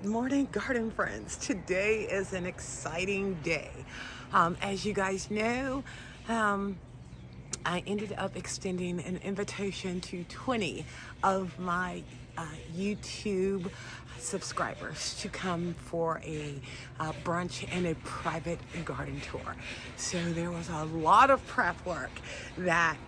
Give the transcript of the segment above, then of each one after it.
Good morning, garden friends. Today is an exciting day. As you guys know, I ended up extending an invitation to 20 of my YouTube subscribers to come for a brunch and a private garden tour. So there was a lot of prep work that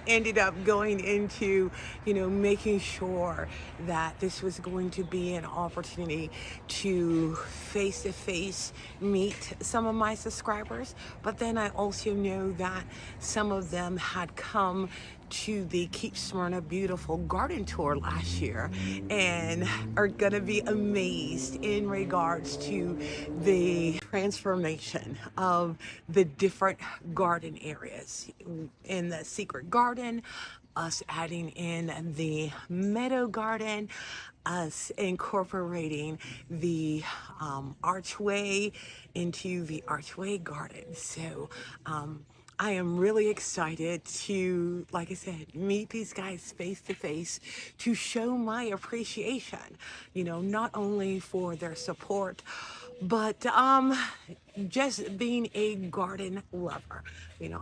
ended up going into, making sure that this was going to be an opportunity to face-to-face meet some of my subscribers. But then I also know that some of them had come to the Keep Smyrna Beautiful garden tour last year and are gonna be amazed in regards to the transformation of the different garden areas in the secret garden, us adding in the meadow garden, us incorporating the archway into the archway garden. So I am really excited to, like I said, meet these guys face to face to show my appreciation, not only for their support, but just being a garden lover.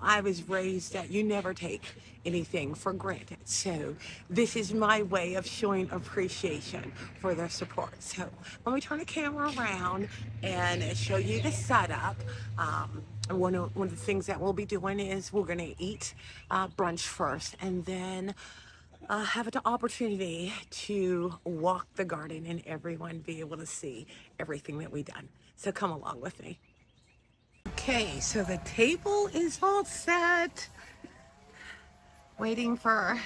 I was raised that you never take anything for granted. So this is my way of showing appreciation for their support. So let me turn the camera around and show you the setup. One of the things that we'll be doing is we're going to eat brunch first, and then have the opportunity to walk the garden and everyone be able to see everything that we've done. So come along with me. Okay, so the table is all set. Waiting for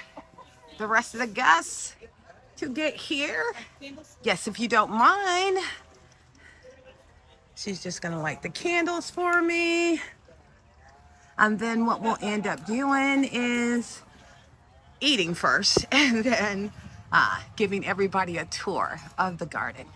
the rest of the guests to get here. Yes, if you don't mind. She's just gonna light the candles for me. And then what we'll end up doing is eating first and then giving everybody a tour of the garden.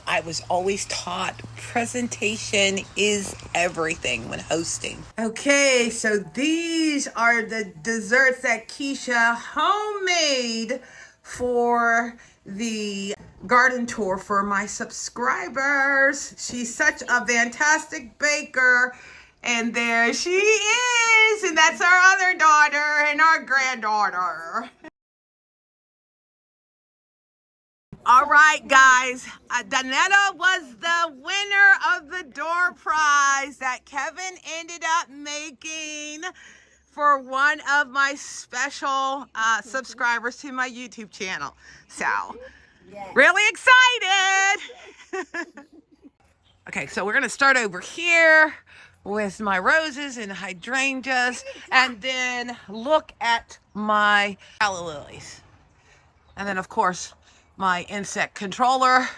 I was always taught presentation is everything when hosting. Okay, so these are the desserts that Keisha homemade for the garden tour for my subscribers. She's such a fantastic baker. And there she is. And that's our other daughter and our granddaughter. All right, guys, Donetta was the winner of the door prize that Kevin ended up making for one of my special subscribers to my YouTube channel. So, really excited. Okay, so we're gonna start over here with my roses and hydrangeas, and then look at my calla lilies. And then, of course, my insect controller,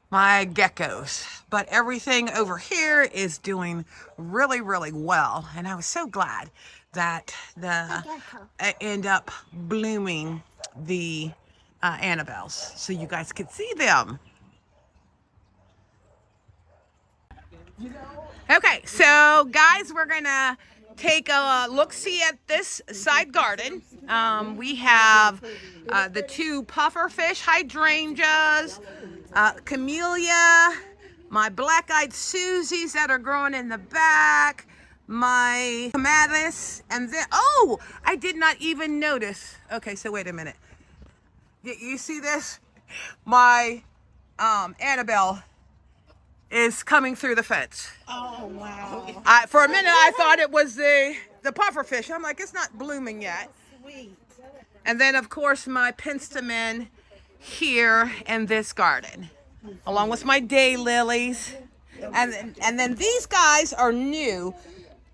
my geckos. But everything over here is doing really, really well. And I was so glad that I end up blooming the Annabelles so you guys could see them. Okay, so guys, we're gonna take a look-see at this side garden. We have the two pufferfish hydrangeas, camellia, my black-eyed Susies that are growing in the back, my clematis, and then, oh, I did not even notice. Okay, so wait a minute. You see this? My Annabelle is coming through the fence. Oh, wow. For a minute, I thought it was the pufferfish. I'm like, it's not blooming yet. Sweet. And then, of course, my penstemon here in this garden, along with my daylilies. And then these guys are new.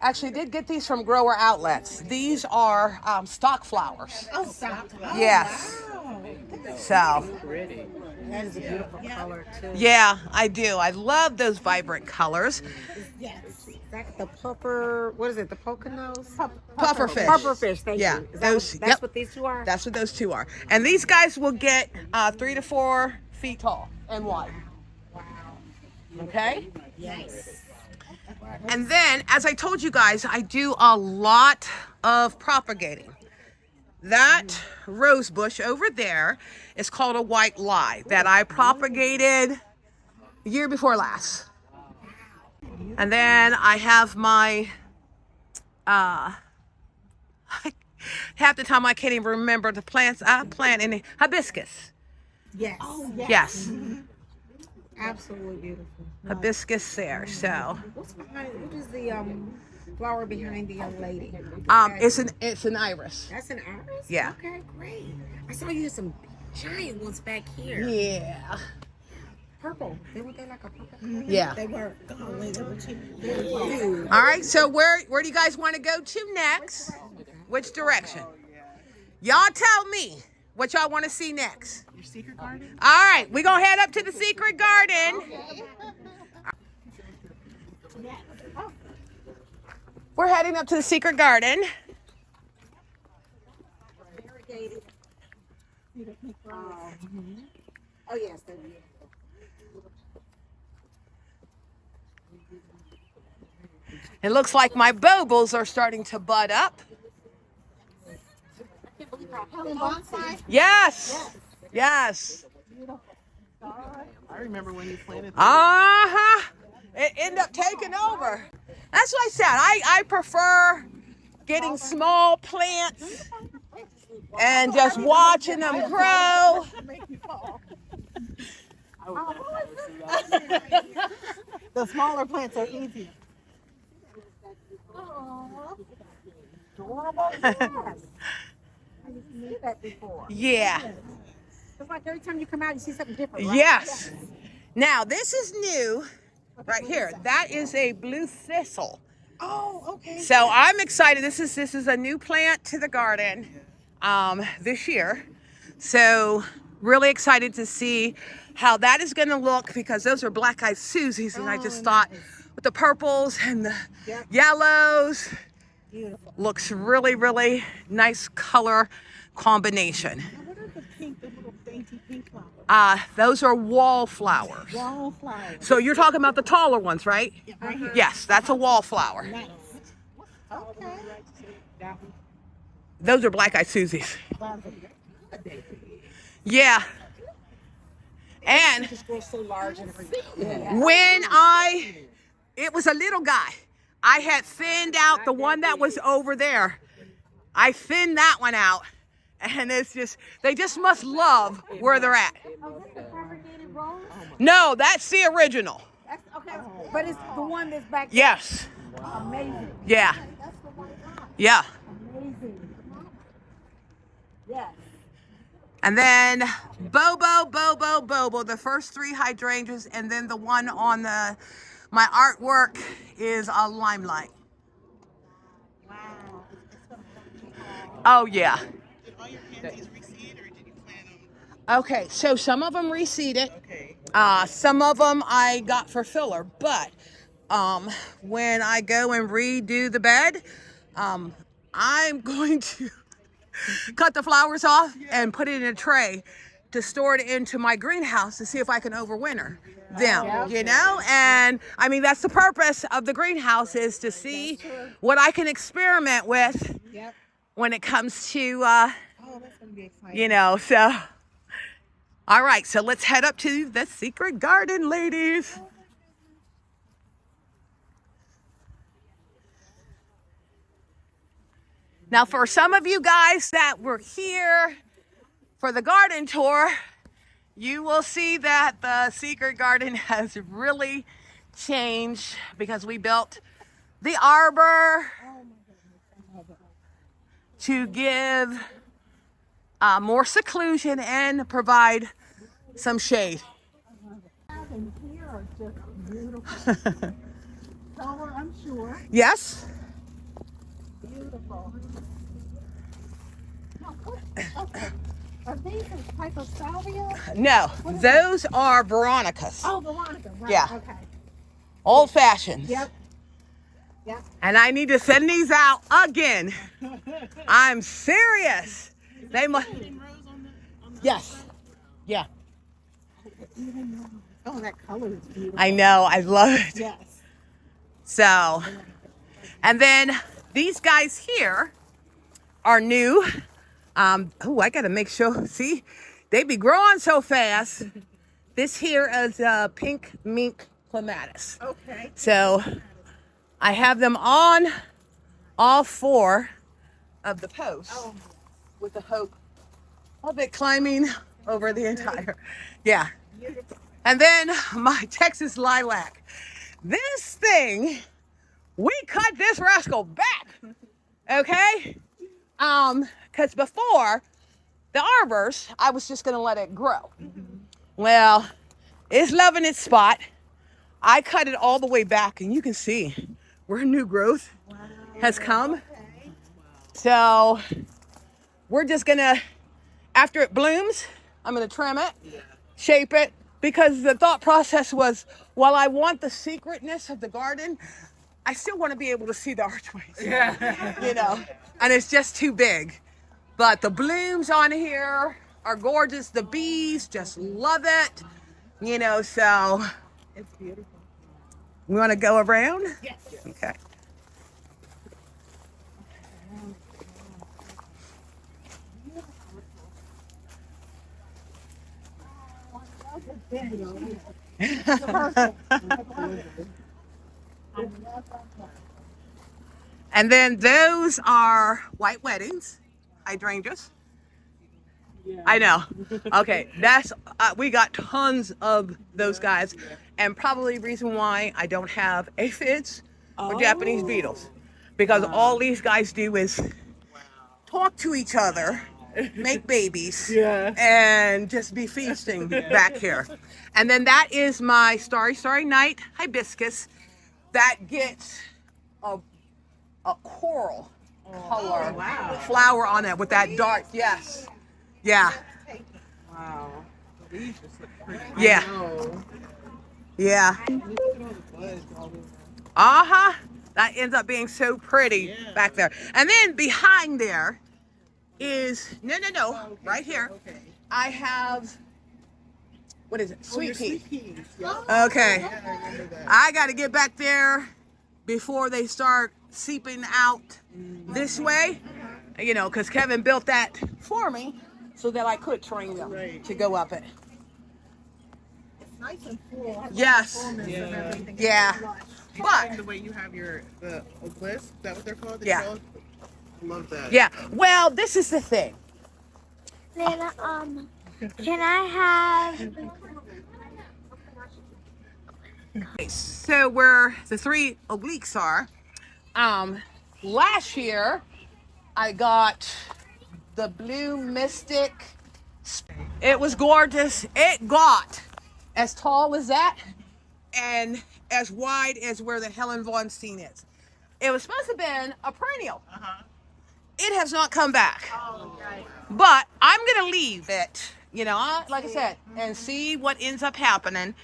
Actually, did get these from grower outlets. These are stock flowers. Oh, stop. Yes. Wow. So. Pretty. That is a beautiful color, too. Yeah, I do. I love those vibrant colors. Yes. Is that the puffer, what is it, the Poconos? Pufferfish. Pufferfish, thank Yeah, you. Is those, that's yep. what these two are? That's what those two are. And these guys will get 3 to 4 feet tall and wide. Wow. Okay? Yes. And then, as I told you guys, I do a lot of propagating. that rose bush over there is called a white lie that I propagated the year before last. And then I have my, half the time I can't even remember the plants I plant in hibiscus. Yes. Oh, yes. Yes, Absolutely beautiful. hibiscus there. So, What's behind? What is the flower behind the young lady? it's an iris. That's an iris. Yeah. Okay, great. I saw you had some giant ones back here. Yeah. Purple. Weren't they like a purple? Yeah. They were. Golly, they were cute. All right. So where do you guys want to go to next? Which direction? Y'all tell me what y'all want to see next. Your secret garden? All right, we're going to head up to the secret garden. We're heading up to the secret garden. Oh, yes, they're beautiful. It looks like my baubles are starting to bud up. Yes. Yes. I remember when you planted them. Uh-huh. It ended up taking over. That's what I said. I prefer getting small plants and just watching them grow. The smaller plants are easier. Adorable. Yes. I didn't see that before. Yeah. It's like every time you come out, you see something different, right? Yes. Now, this is new right here. That is a blue thistle. Oh, okay. So I'm excited. This is a new plant to the garden this year. So really excited to see how that is going to look because those are black-eyed Susies, and I just thought with the purples and the yellows, Beautiful. looks really, really nice color combination. What are the pink, the little dainty pink flowers? Those are wallflowers. Wallflowers. So you're talking about the taller ones, right? Right here. Yes, that's a wallflower. Nice. Okay. Those are black-eyed Susies. Flowers are good. Yeah. And Just grows so large and everything. when it was a little guy, I had thinned out the one that was over there. I thinned that one out. And it's just, they just must love where they're at. Oh, that's the propagated rose? No, that's the original. That's okay. But it's the one that's back there. Yes. Amazing. Yeah. That's the one I got. Yeah. Amazing. Yes. And then Bobo, the first three hydrangeas, and then the one on my artwork is a limelight. Wow. Oh, yeah. Did all your pansies reseed or did you plant them? Okay, so some of them reseeded. Okay. Some of them I got for filler, but when I go and redo the bed, I'm going to cut the flowers off and put it in a tray to store it into my greenhouse to see if I can overwinter them, you know? And I mean, that's the purpose of the greenhouse, is to see what I can experiment with Yep. when it comes to, Oh, that's going to be exciting. you know, so. All right, so let's head up to the secret garden, ladies. Now, for some of you guys that were here for the garden tour, you will see that the secret garden has really changed because we built the arbor to give more seclusion and provide some shade. And here are just beautiful. Color, I'm sure. Yes? Beautiful. Now, okay. Are these a type of salvia? No, those are Veronicas. Oh, Veronica. Right. Yeah. Okay. Old fashions. Yep. Yep. And I need to send these out again. I'm serious. They must. Yes. Yeah. Oh, that color is beautiful. I know. I love it. Yes. So, and then these guys here are new. Oh, I gotta make sure. See, they be growing so fast. This here is pink mink clematis. Okay. So I have them on all 4 of the posts with the hope of it climbing over the entire. Yeah. And then my Texas lilac. This thing, we cut this rascal back. Okay? Because before the arbors, I was just gonna let it grow. Well, it's loving its spot. I cut it all the way back, and you can see where new growth has come. So we're just gonna, after it blooms, I'm gonna trim it, shape it, because the thought process was, while I want the secretness of the garden, I still want to be able to see the archways. You know, and it's just too big. But the blooms on here are gorgeous. The bees just love it. You know, so It's beautiful. we want to go around? Yes. Okay. And then those are white weddings, hydrangeas. I know. Okay, that's we got tons of those guys, and probably the reason why I don't have aphids or Japanese beetles, because all these guys do is talk to each other, make babies, and just be feasting back here. And then that is my Starry Starry Night hibiscus that gets a coral color flower on it with that dark, yes. Yeah. Wow. These just look pretty. Yeah. I know. Yeah. Look at all the buds all over. Uh-huh. That ends up being so pretty back there. And then behind there is, no, right here. Okay. I have, what is it? Oh, Sweet your pea. sweet peas. Yeah. Okay. Yeah, I remember that. I got to get back there before they start seeping out this way, you know, because Kevin built that for me so that I could train them to go up it. It's nice and full. I love Yes. the fullness of Yeah. everything. It's Yeah. lush. But, The way you have the obelisk, is that what they're called? Yeah. I love that. yeah, well, this is the thing. Nana, can I have? So where the 3 obliques are, last year I got the Blue Mystic. It was gorgeous. It got as tall as that and as wide as where the Helen Von Steen is. It was supposed to have been a perennial. It has not come back. But I'm gonna leave it, you know, like I said, and see what ends up happening,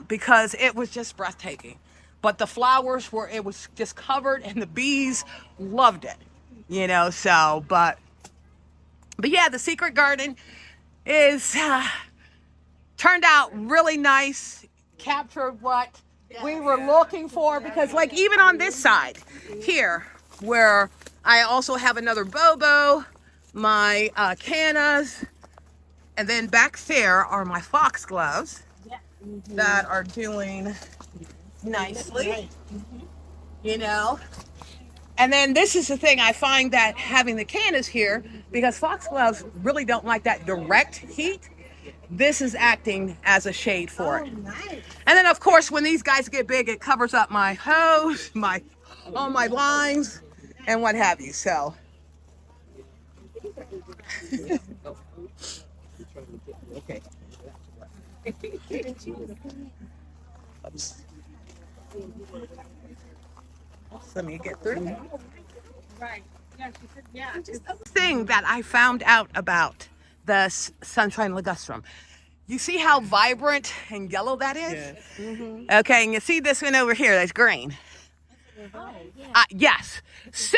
because it was just breathtaking. But the flowers it was just covered, and the bees loved it, you know. So, but yeah, the secret garden is turned out really nice. Captured what we were looking for, because like even on this side here, where I also have another Bobo, my cannas, and then back there are my foxgloves that are doing nicely, you know. And then this is the thing, I find that having the cannas here, because foxgloves really don't like that direct heat, this is acting as a shade for it. And then of course when these guys get big, it covers up my hose, all my lines, and what have you. So Okay. oops. Let me get through. Right. Yeah, she said, yeah. Thing that I found out about the sunshine ligustrum. You see how vibrant and yellow that is? Yes. Okay, and you see this one over here that's green. Yes. So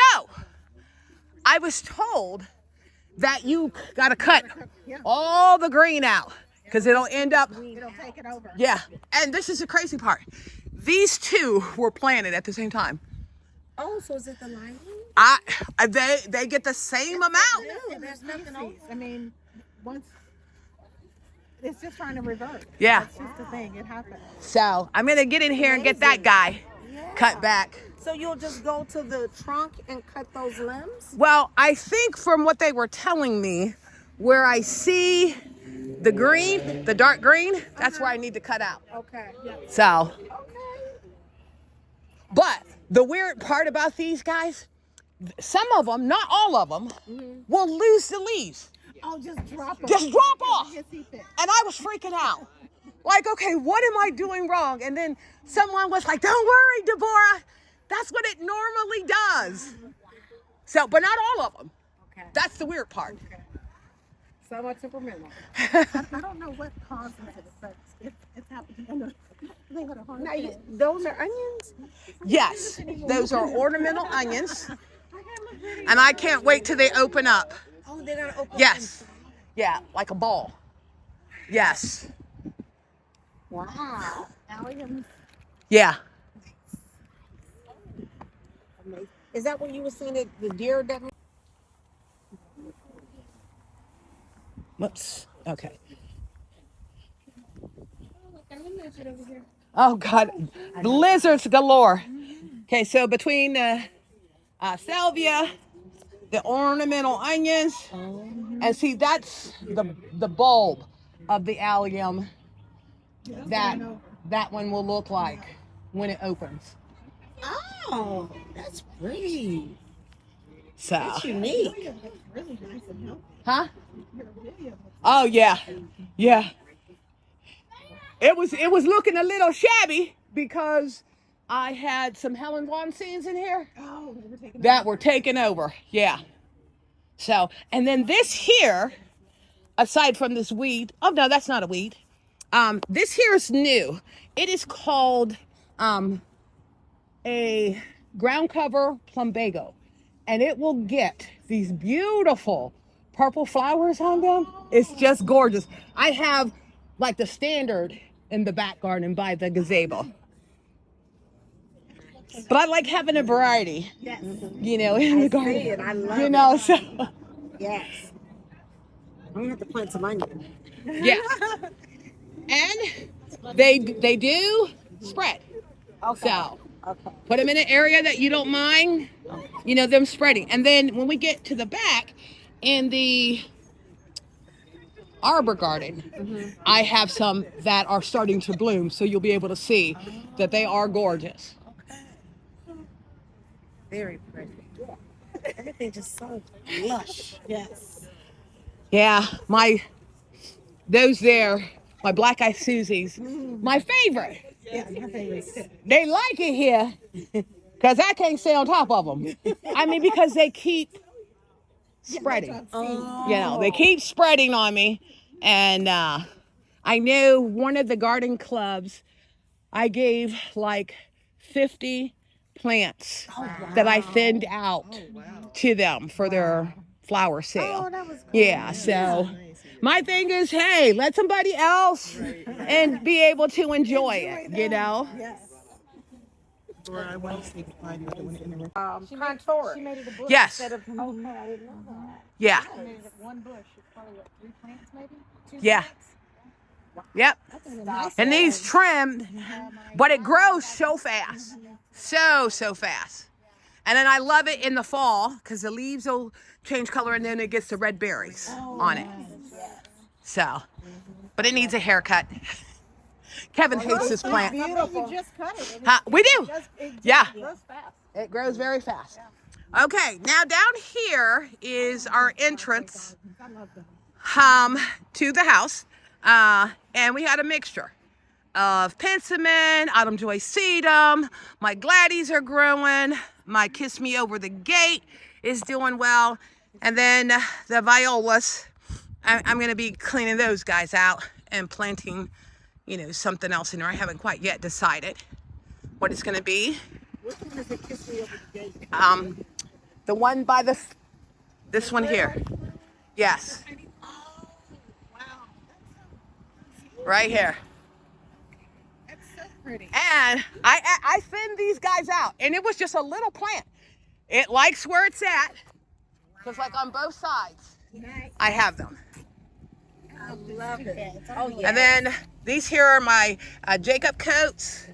I was told that you got to cut all the green out because it'll end up. It'll take it over. Yeah. And this is the crazy part. These 2 were planted at the same time. Oh, so is it the lining? They get the same amount. No, there's nothing else. I mean, once it's just trying to revert. Yeah. That's just the thing. It happens. So I'm gonna get in here and get that guy cut back. So you'll just go to the trunk and cut those limbs? Well, I think from what they were telling me, where I see the green, the dark green, that's where I need to cut out. Okay. So, Okay. but the weird part about these guys, some of them, not all of them, will lose the leaves. Oh, just drop them. Just drop off. Yes, he fit. And I was freaking out. Like, okay, what am I doing wrong? And then someone was like, don't worry, Deborah. That's what it normally does. So, but not all of them. Okay. That's the weird part. Okay. Somewhat temperamental. I don't know what causes it, but it's happening. They had a hard time. Those are onions? Yes, those are ornamental onions. And I can't wait till they open up. Oh, they're going to open Yes. Yeah, like a ball. Yes. Wow. Alliums. Yeah. Is that what you were saying that the deer doesn't? Whoops. Okay. Oh, God. Lizards galore. Okay, so between the salvia, the ornamental onions, and see, that's the bulb of the allium that one will look like when it opens. Oh, that's pretty. So. That's unique. Huh? Oh yeah, yeah. It was looking a little shabby because I had some Helen Vaughn scenes in here that were taken over. Yeah. So, and then this here, aside from this weed, oh no, that's not a weed. This here is new. It is called a ground cover plumbago, and it will get these beautiful purple flowers on them. It's just gorgeous. I have like the standard in the back garden by the gazebo, but I like having a variety. Yes. You know, in the garden. See it. I love you know, it. so Yes. I'm going to have to plant some onions. yeah. And they do spread. Okay. So Okay. put them in an area that you don't mind, you know, them spreading. And then when we get to the back in the Arbor garden, I have some that are starting to bloom. So you'll be able to see that they are gorgeous. Very pretty. Yeah. Everything just so lush. Yes. Yeah, my Black Eyed Susies, my favorite. Yeah, my favorite. They like it here because I can't stay on top of them. I mean, because they keep spreading. Oh. You know, they keep spreading on me. And I know one of the garden clubs, I gave like 50 plants that I thinned out to them for their flower sale. Oh, that was cool. Yeah, so my thing is, hey, let somebody else and be able to enjoy it, you know? Yes. Contour. She made it a bush Yes. instead of. Okay, I didn't know that. Yeah, She made it one bush. It's probably what, 3 plants maybe? 2 Yeah. plants? yep. That's a nice And these trimmed, but it grows so fast. So fast. And then I love it in the fall because the leaves will change color and then it gets the red berries on it. So, but it needs a haircut. Kevin hates this plant. Beautiful. You just cut it. Huh? We do. Yeah. Grows fast. It grows very fast. Okay, now down here is our entrance to the house. And we had a mixture of penstemon, autumn joy sedum. My gladdies are growing. My kiss me over the gate is doing well. And then the violas, I'm going to be cleaning those guys out and planting, you know, something else in there. I haven't quite yet decided what it's going to be. Which one is it? Kiss me over the gate. The one by this one here. Yes. Oh, wow. Right here. That's so pretty. And I thinned these guys out, and it was just a little plant. It likes where it's at. Because like on both sides, I have them. I love it. Oh, yeah. And then these here are my Jacob coats.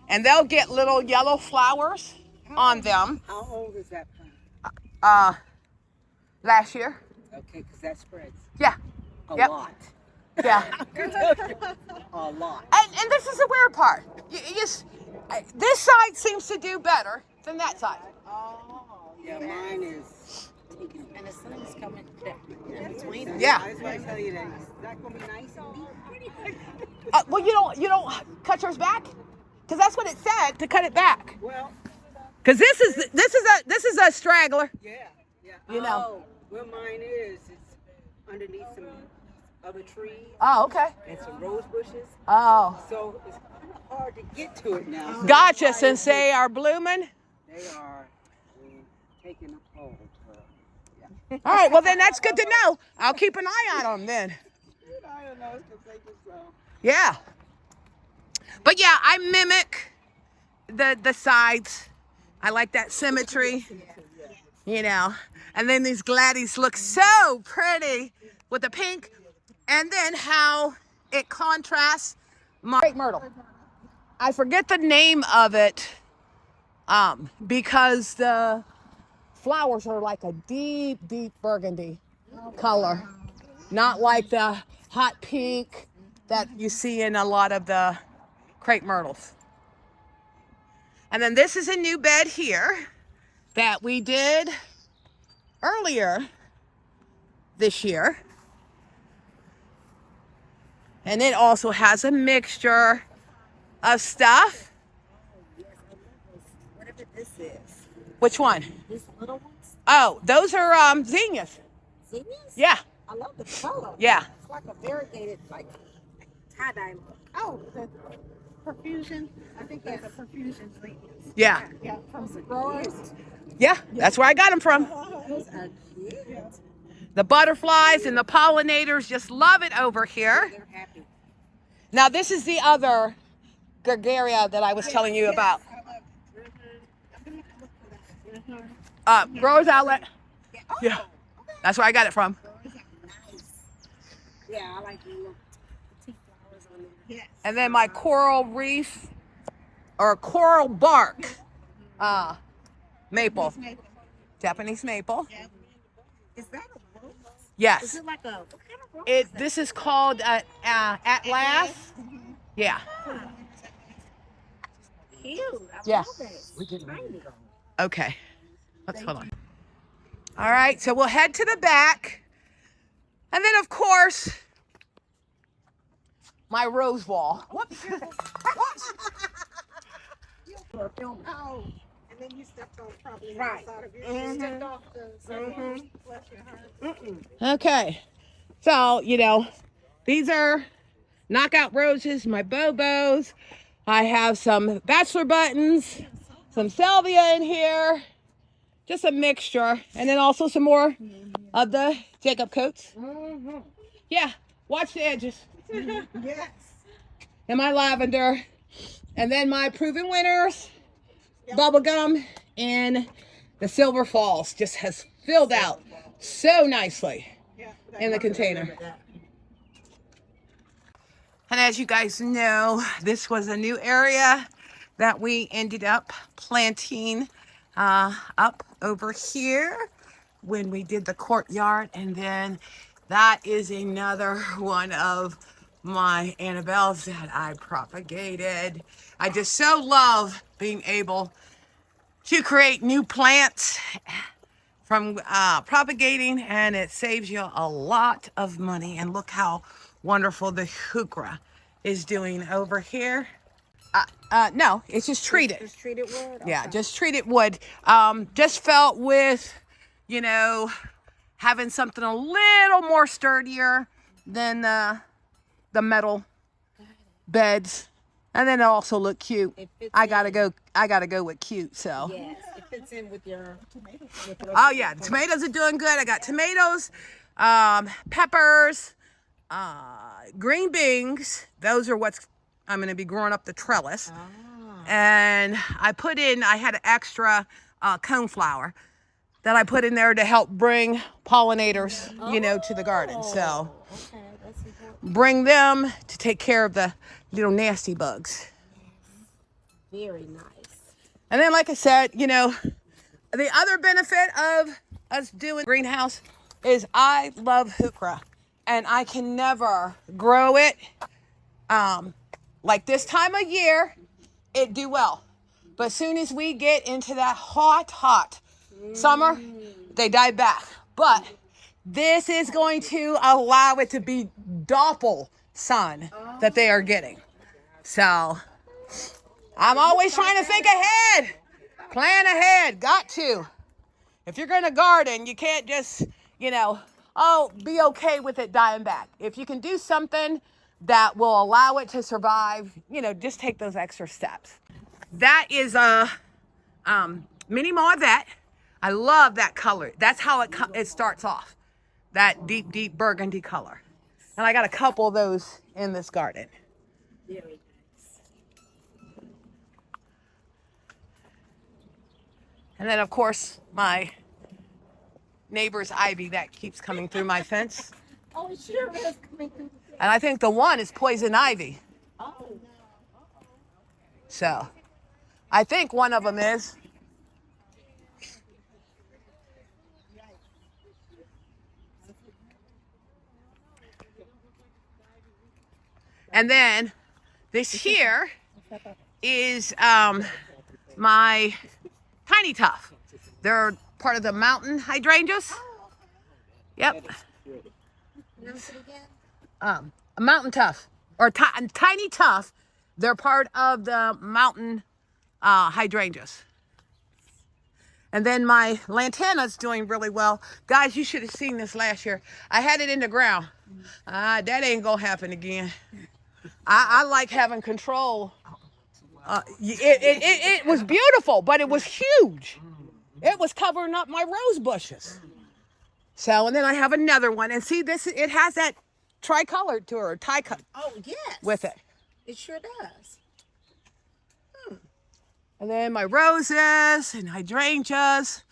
And they'll get little yellow flowers on them. How old is that plant? Last year. Okay, because that spreads. Yeah. A Yep. lot. Yeah. A lot. And this is the weird part. This side seems to do better than that side. Oh, yeah, mine is taking. And the sun is coming in between. Yeah. I just want to tell you that it's not going to be nice and neat. Well, you don't cut yours back, because that's what it said, to cut it back. Well, Because this is a straggler. yeah, yeah. You know. Oh, where mine is, it's underneath some other trees Oh, okay. and some rose bushes. Oh, So it's kind of hard to get to it now. So gotcha. that's why Since they are blooming. they are taking a hold. Yeah. All right. Well, then that's good to know. I'll keep an eye on them then. I don't know. It's going to take us so. Yeah. But yeah, I mimic the sides. I like that symmetry, you know. And then these gladdies look so pretty with the pink. And then how it contrasts my crepe myrtle. I forget the name of it because the flowers are like a deep, deep burgundy color. Not like the hot pink that you see in a lot of the crepe myrtles. And then this is a new bed here that we did earlier this year. And it also has a mixture of stuff. Whatever this is. Which one? These little ones? Oh, those are zinnias. Zinnias? Yeah, I love the color. yeah. It's like a variegated, like, tie-dye look. Oh, the perfusion. I think that's a perfusion zinnias. Yeah. Yeah, from the growers. Yeah, that's where I got them from. Those are cute. The butterflies and the pollinators just love it over here. They're happy. Now this is the other Gregaria that I was telling you about. Growers Outlet. Yeah, that's where I got it from. Nice. Yeah, I like the little petite flowers on there. Yes. And then my coral reef or coral bark maple, Japanese maple. Is that a rose? Yes. Is it like a, what kind of rose? This is called Atlas. Yeah. Cute. I Yeah. love it. Tiny. Okay. Let's hold on. All right, so we'll head to the back. And then, of course, my rose wall. Whoops. Oh, and then you stepped on probably right. The side of your, you stepped off the sidewalk. Bless your heart. Okay. So, you know, these are knockout roses, my Bobos. I have some bachelor buttons, some salvia in here. Just a mixture. And then also some more of the Jacob coats. Yeah, watch the edges. Yes. And my lavender. And then my proven winners, bubblegum, and the Silver Falls just has filled out so nicely in the container. And as you guys know, this was a new area that we ended up planting up over here when we did the courtyard. And then that is another one of my Annabelles that I propagated. I just so love being able to create new plants from propagating, and it saves you a lot of money. And look how wonderful the heuchera is doing over here. No, it's just treated. Just treated wood? Yeah, Okay. just treated wood. Just felt with, you know, having something a little more sturdier than the metal beds. And then it also look cute. It fits I gotta go with cute, so. Yes, it fits in with your tomatoes. Oh yeah, the tomatoes are doing good. I got tomatoes, peppers, green beans. Those are what's I'm gonna be growing up the trellis. And I had an extra coneflower that I put in there to help bring pollinators, to the garden. So Okay, that's important. bring them to take care of the little nasty bugs. Very nice. And then, like I said, the other benefit of us doing greenhouse is I love heuchera, and I can never grow it. Like this time of year, it do well. But as soon as we get into that hot summer, they die back. But this is going to allow it to be doppel sun that they are getting. So I'm always trying to think ahead, plan ahead, got to. If you're going to garden, you can't just, be okay with it dying back. If you can do something that will allow it to survive, just take those extra steps. That is a mini Mauvet. I love that color. That's how it starts off, that deep burgundy color. And I got a couple of those in this garden. Very nice. And then, of course, my neighbor's ivy that keeps coming through my fence. Oh, it sure is coming through the fence. And I think the one is poison ivy. Oh. So I think one of them is. And then this here is my tiny tuff. They're part of the mountain hydrangeas. Yep. A mountain tuff or tiny tuff. They're part of the mountain hydrangeas. And then my lantana's doing really well. Guys, you should have seen this last year. I had it in the ground. That ain't gonna happen again. I like having control. It was beautiful, but it was huge. It was covering up my rose bushes. So, and then I have another one. And see, it has that tricolor to her, tie-cut. Oh, yes. With it. It sure does. And then my roses and hydrangeas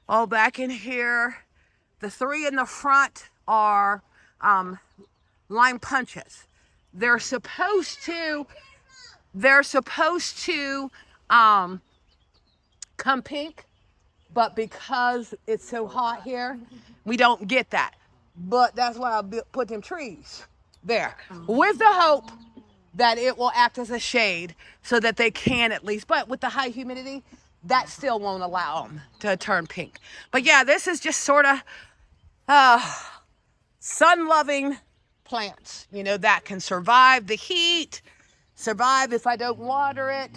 all back in here. The three in the front are lime punches. They're supposed to come pink, but because it's so hot here, we don't get that. But that's why I put them trees there with the hope that it will act as a shade so that they can at least, but with the high humidity, that still won't allow them to turn pink. But yeah, this is just sort of sun-loving plants, that can survive the heat, survive if I don't water it,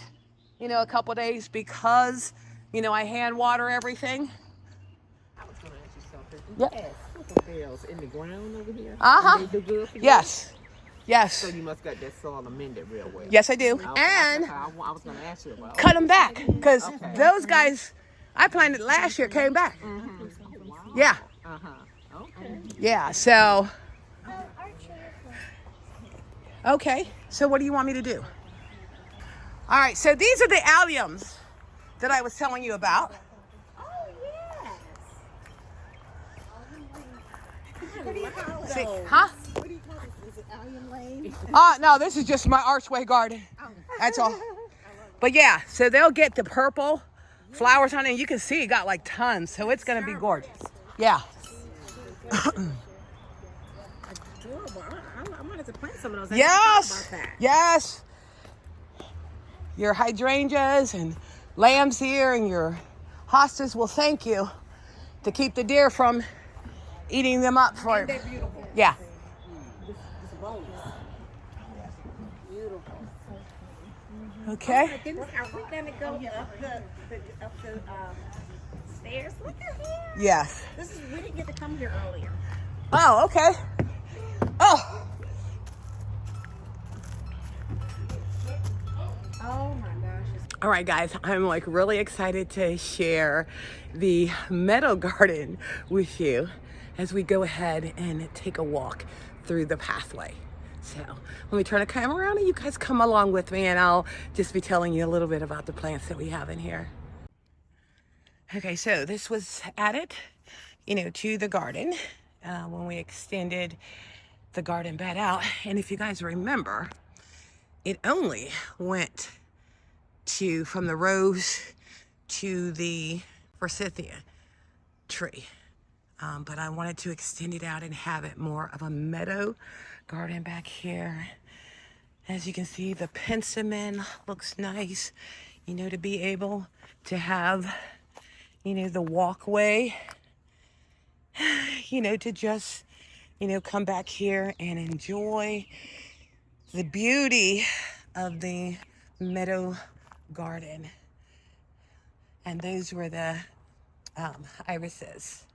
a couple days because, I hand water everything. I was going to ask you something. Yep. Yes. Bells in the ground over here. Uh-huh. They do good for you? Yes. So you must got that soil amended real well. Yes, I do. Okay, And I was going to ask you about. cut them back because those guys I planted last year came back. Mm-hmm. Wow. Yeah. Okay. Yeah. So. Okay. So what do you want me to do? All right. So these are the alliums that I was telling you about. Oh, yes. What do you call it? See, huh? What do you call it? Is it Allium Lane? No, this is just my archway garden. That's all. But yeah, so they'll get the purple flowers on it, and you can see it got like tons, so it's gonna be gorgeous. Yeah. Adorable. I wanted to plant some of those. Yes. About that. Yes. Your hydrangeas and lambs here and your hostas will thank you to keep the deer from eating them up for They're beautiful. yeah. This rose. Beautiful. Okay. Are we gonna go up the stairs? Look at here. Yes. We didn't get to come here earlier. Oh, okay. Oh. Oh my gosh. All right, guys, I'm like really excited to share the Meadow garden with you as we go ahead and take a walk through the pathway. So let me turn the camera around and you guys come along with me and I'll just be telling you a little bit about the plants that we have in here. Okay, so this was added, you know, to the garden when we extended the garden bed out. And if you guys remember, it only went to from the rose to the forsythia tree. But I wanted to extend it out and have it more of a meadow garden back here. As you can see, the pensiment looks nice, you know, to be able to have, you know, the walkway, you know, to just, you know, come back here and enjoy the beauty of the meadow garden. And those were the irises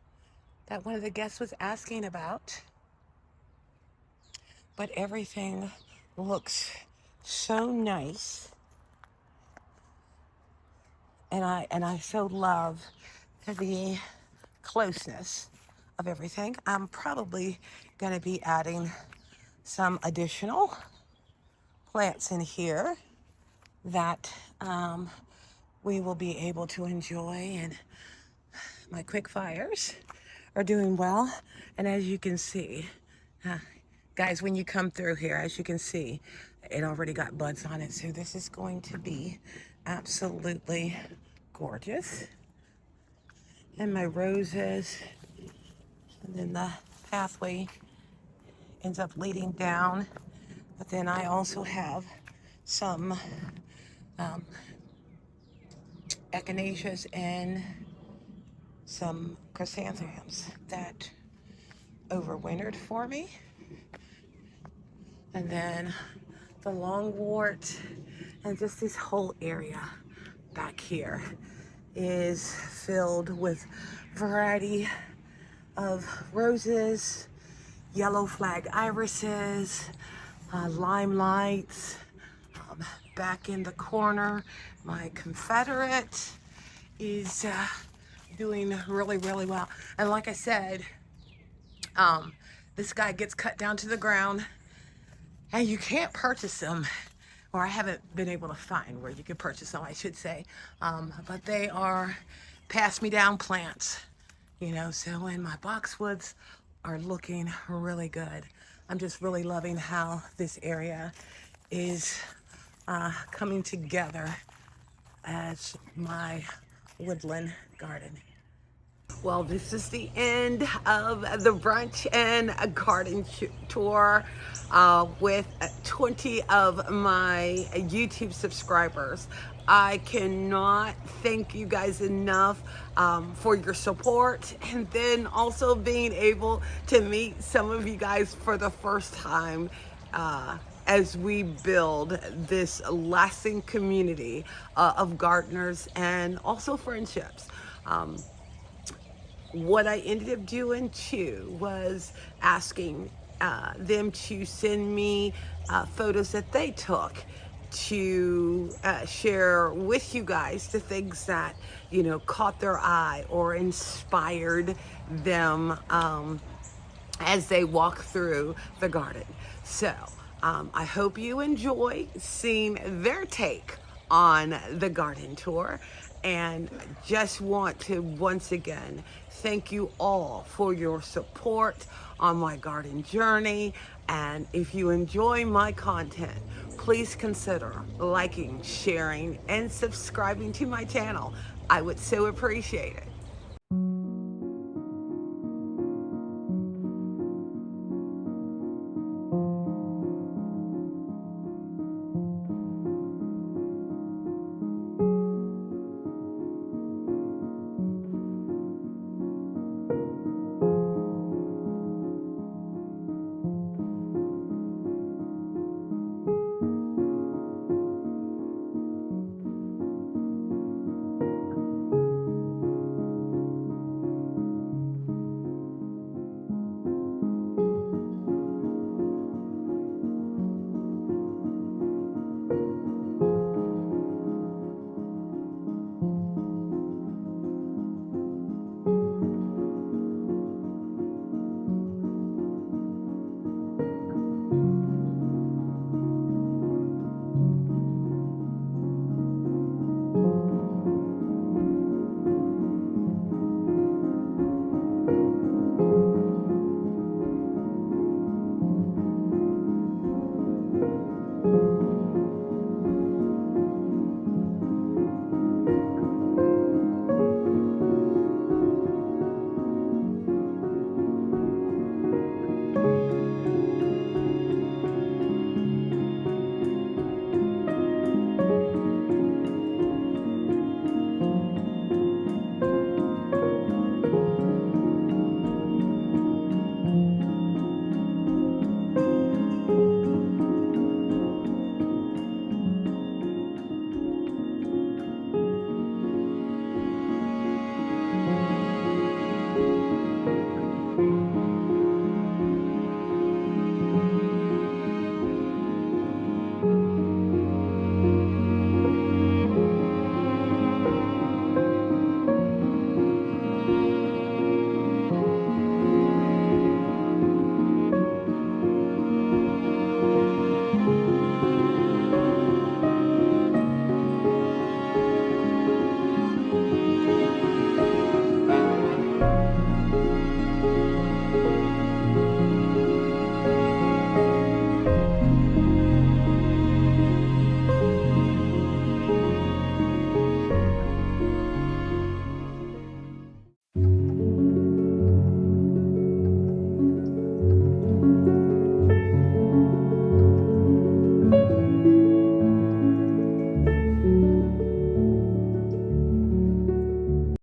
that one of the guests was asking about. But everything looks so nice. And I so love the closeness of everything. I'm probably going to be adding some additional plants in here that we will be able to enjoy, and my quick fires are doing well. And as you can see, guys, when you come through here, as you can see, it already got buds on it. So this is going to be absolutely gorgeous. And my roses, and then the pathway ends up leading down. But then I also have some echinaceas and some chrysanthemums that overwintered for me. And then the longwort, and just this whole area back here is filled with variety of roses, yellow flag irises, limelights. Back in the corner, my Confederate is doing really, really well. And like I said, this guy gets cut down to the ground, and you can't purchase them, or I haven't been able to find where you can purchase them, I should say. But they are pass-me-down plants, you know, so and my boxwoods are looking really good. I'm just really loving how this area is coming together as my woodland garden. Well, this is the end of the brunch and a garden tour with 20 of my YouTube subscribers. I cannot thank you guys enough for your support, and then also being able to meet some of you guys for the first time as we build this lasting community of gardeners and also friendships. What I ended up doing too was asking them to send me photos that they took to share with you guys, the things that, you know, caught their eye or inspired them as they walk through the garden. So I hope you enjoy seeing their take on the garden tour, and just want to once again thank you all for your support on my garden journey. And if you enjoy my content, please consider liking, sharing, and subscribing to my channel. I would so appreciate it.